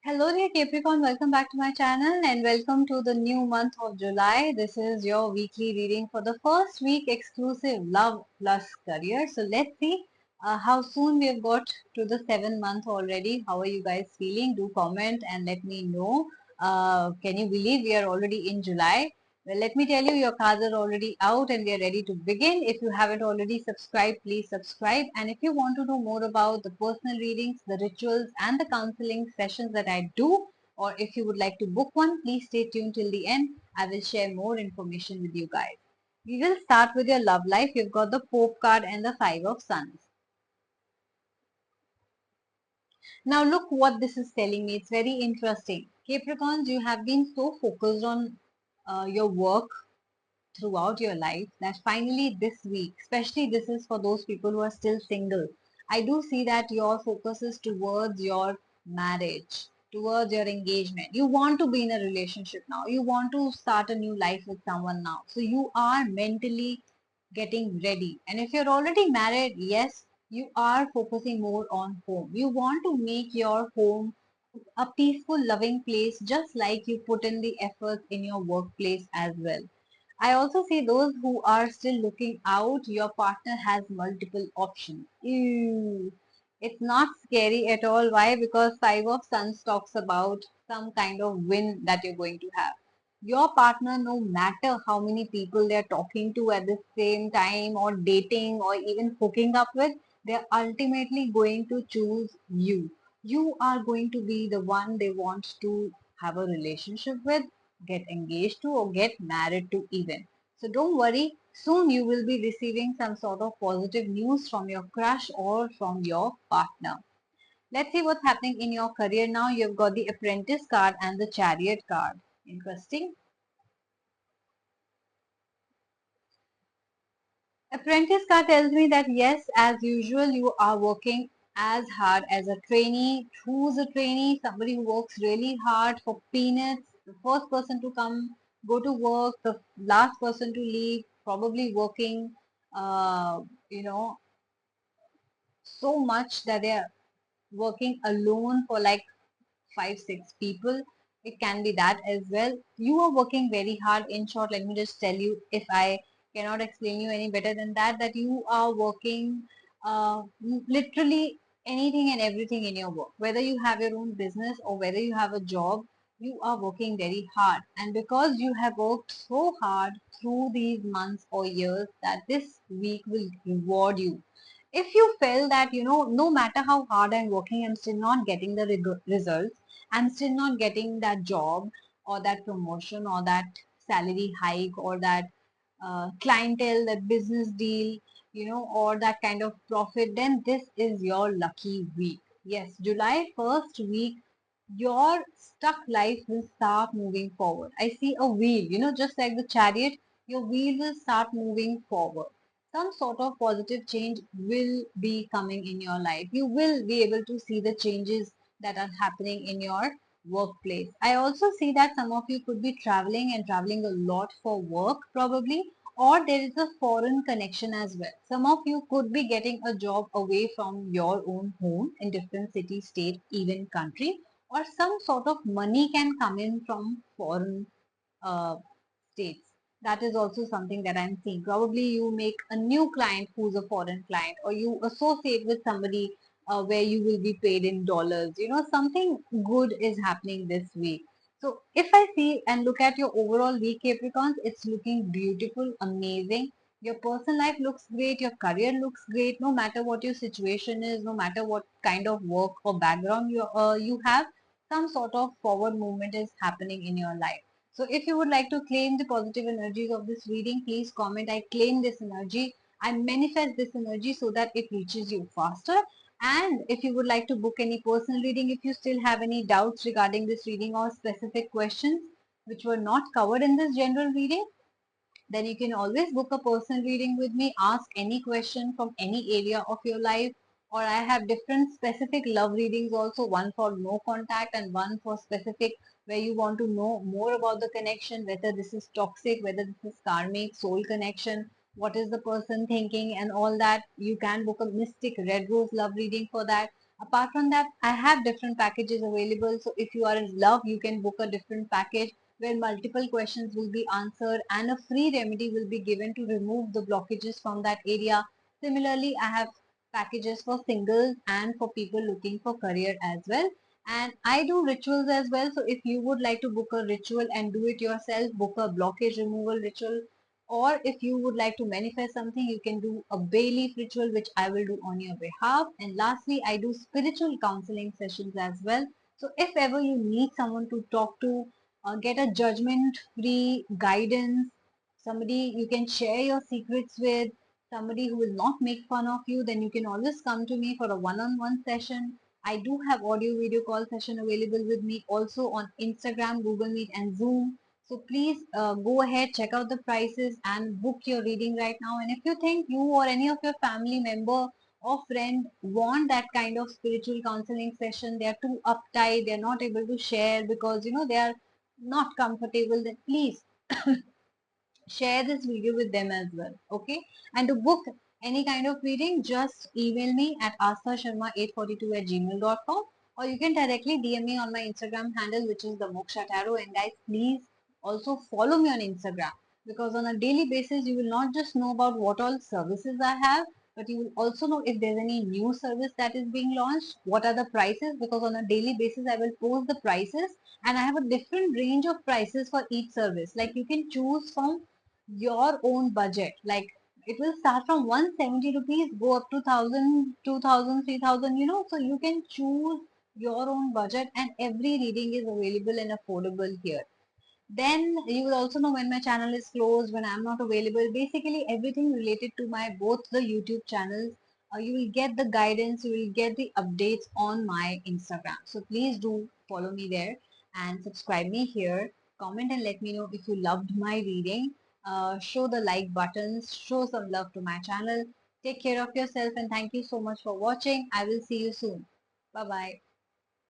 Hello dear Capricorn, welcome back to my channel and welcome to the new month of July. This is your weekly reading for the first week exclusive love plus career. So let's see how soon we have got to the 7th month already. How are you guys feeling? Do comment and let me know. Can you believe we are already in July? Well, let me tell you, your cards are already out and we are ready to begin. If you haven't already subscribed, please subscribe. And if you want to know more about the personal readings, the rituals, and the counseling sessions that I do, or if you would like to book one, please stay tuned till the end. I will share more information with you guys. We will start with your love life. You've got the Pope card and the Five of Suns. Now look what this is telling me. It's very interesting. Capricorns, you have been so focused on your work throughout your life that finally this week, especially this is for those people who are still single, I do see that your focus is towards your marriage, towards your engagement. You want to be in a relationship now. You want to start a new life with someone now. So you are mentally getting ready. And if you're already married, yes, you are focusing more on home. You want to make your home a peaceful, loving place, just like you put in the efforts in your workplace as well. I also see those who are still looking out, your partner has multiple options. Ew. It's not scary at all. Why? Because Five of Suns talks about some kind of win that you're going to have. Your partner, no matter how many people they're talking to at the same time, or dating, or even hooking up with, they're ultimately going to choose you. You are going to be the one they want to have a relationship with, get engaged to, or get married to even. So don't worry, soon you will be receiving some sort of positive news from your crush or from your partner. Let's see what's happening in your career now. You've got the Apprentice card and the Chariot card. Interesting. Apprentice card tells me that yes, as usual, you are working as hard as a trainee. Who's a trainee? Somebody who works really hard for peanuts. The first person to come, go to work, the last person to leave, probably working, uh, you know, so much that they're working alone for like 5, 6 people. It can be that as well. You are working very hard. In short, let me just tell you, if I cannot explain you any better than that, that you are working uh, literally anything and everything in your work. Whether you have your own business or whether you have a job, you are working very hard. And because you have worked so hard through these months or years, that this week will reward you. If you feel that, no matter how hard I'm working, I'm still not getting the results, I'm still not getting that job or that promotion or that salary hike or that clientele, that business deal, or that kind of profit, then this is your lucky week. Yes, July 1st week, your stuck life will start moving forward. I see a wheel, just like the chariot, your wheel will start moving forward. Some sort of positive change will be coming in your life. You will be able to see the changes that are happening in your workplace. I also see that some of you could be traveling and traveling a lot for work probably, or there is a foreign connection as well. Some of you could be getting a job away from your own home in different city, state, even country, or some sort of money can come in from foreign uh, states. That is also something that I'm seeing. Probably you make a new client who's a foreign client, or you associate with somebody where you will be paid in dollars. Something good is happening this week. So if I see and look at your overall week, Capricorns, it's looking beautiful, amazing. Your personal life looks great, your career looks great, no matter what your situation is, no matter what kind of work or background you have, some sort of forward movement is happening in your life. So if you would like to claim the positive energies of this reading, please comment, I claim this energy. I manifest this energy so that it reaches you faster. And if you would like to book any personal reading, if you still have any doubts regarding this reading or specific questions which were not covered in this general reading, then you can always book a personal reading with me, ask any question from any area of your life, or I have different specific love readings also, one for no contact and one for specific where you want to know more about the connection, whether this is toxic, whether this is karmic, soul connection, what is the person thinking and all that. You can book a mystic red rose love reading for that. Apart from that, I have different packages available. So if you are in love, you can book a different package where multiple questions will be answered and a free remedy will be given to remove the blockages from that area. Similarly, I have packages for singles and for people looking for career as well. And I do rituals as well. So if you would like to book a ritual and do it yourself, book a blockage removal ritual, or if you would like to manifest something, you can do a bay leaf ritual, which I will do on your behalf. And lastly, I do spiritual counseling sessions as well. So if ever you need someone to talk to, get a judgment free guidance, somebody you can share your secrets with, somebody who will not make fun of you, then you can always come to me for a one-on-one session. I do have audio video call session available with me also on Instagram, Google Meet and Zoom. So please go ahead, check out the prices and book your reading right now. And if you think you or any of your family member or friend want that kind of spiritual counseling session, they are too uptight, they are not able to share because they are not comfortable, then please share this video with them as well. Okay. And to book any kind of reading, just email me at astharsharma842@gmail.com, or you can directly DM me on my Instagram handle, which is the Moksha Tarot. And guys, please also follow me on Instagram, because on a daily basis you will not just know about what all services I have, but you will also know if there's any new service that is being launched, what are the prices, because on a daily basis I will post the prices, and I have a different range of prices for each service. Like you can choose from your own budget. Like it will start from 170 rupees, go up to 1000, 2000, 3000, so you can choose your own budget, and every reading is available and affordable here. Then you will also know when my channel is closed, when I'm not available, basically everything related to my both the YouTube channels. You will get the guidance, you will get the updates on my Instagram. So please do follow me there and subscribe me here. Comment and let me know if you loved my reading. Show the like buttons, show some love to my channel. Take care of yourself and thank you so much for watching. I will see you soon. Bye bye.